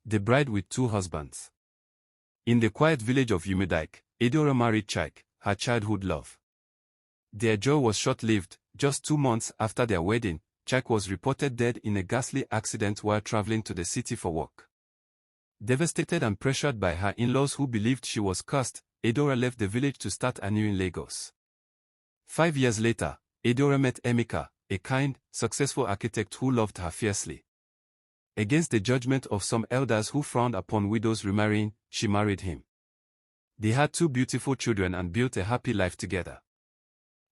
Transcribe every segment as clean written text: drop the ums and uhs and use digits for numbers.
The Bride with Two Husbands. In the quiet village of Umudike, Edeora married Chike, her childhood love. Their joy was short-lived. Just 2 months after their wedding, Chike was reported dead in a ghastly accident while traveling to the city for work. Devastated and pressured by her in-laws who believed she was cursed, Edeora left the village to start anew in Lagos. 5 years later, Edeora met Emeka, a kind, successful architect who loved her fiercely. Against the judgment of some elders who frowned upon widows remarrying, she married him. They had 2 beautiful children and built a happy life together.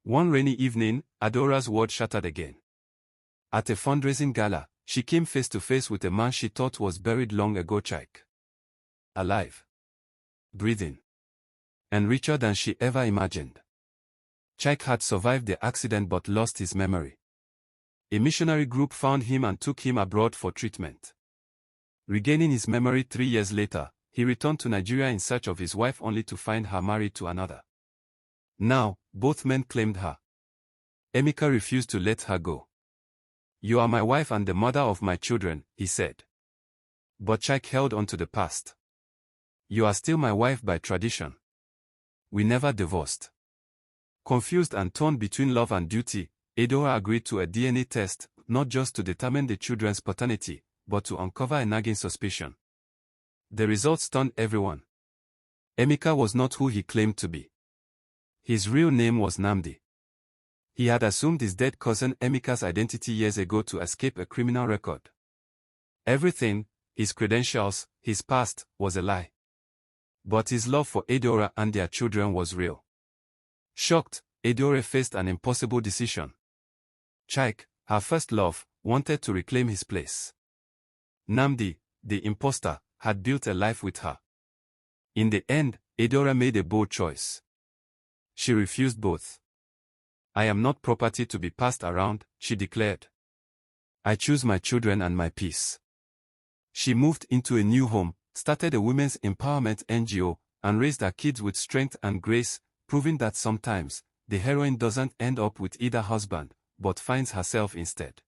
One rainy evening, Edeora's world shattered again. At a fundraising gala, she came face to face with a man she thought was buried long ago. Chike. Alive. Breathing. And richer than she ever imagined. Chike had survived the accident but lost his memory. A missionary group found him and took him abroad for treatment. Regaining his memory 3 years later, he returned to Nigeria in search of his wife only to find her married to another. Now, both men claimed her. Emeka refused to let her go. "You are my wife and the mother of my children," he said. But Chike held on to the past. "You are still my wife by tradition. We never divorced." Confused and torn between love and duty, Edeora agreed to a DNA test, not just to determine the children's paternity, but to uncover a nagging suspicion. The results stunned everyone. Emeka was not who he claimed to be. His real name was Nnamdi. He had assumed his dead cousin Emeka's identity years ago to escape a criminal record. Everything, his credentials, his past, was a lie. But his love for Edeora and their children was real. Shocked, Edeora faced an impossible decision. Chike, her first love, wanted to reclaim his place. Nnamdi, the imposter, had built a life with her. In the end, Edeora made a bold choice. She refused both. "I am not property to be passed around," she declared. "I choose my children and my peace." She moved into a new home, started a women's empowerment NGO, and raised her kids with strength and grace, proving that sometimes, the heroine doesn't end up with either husband, but finds herself instead.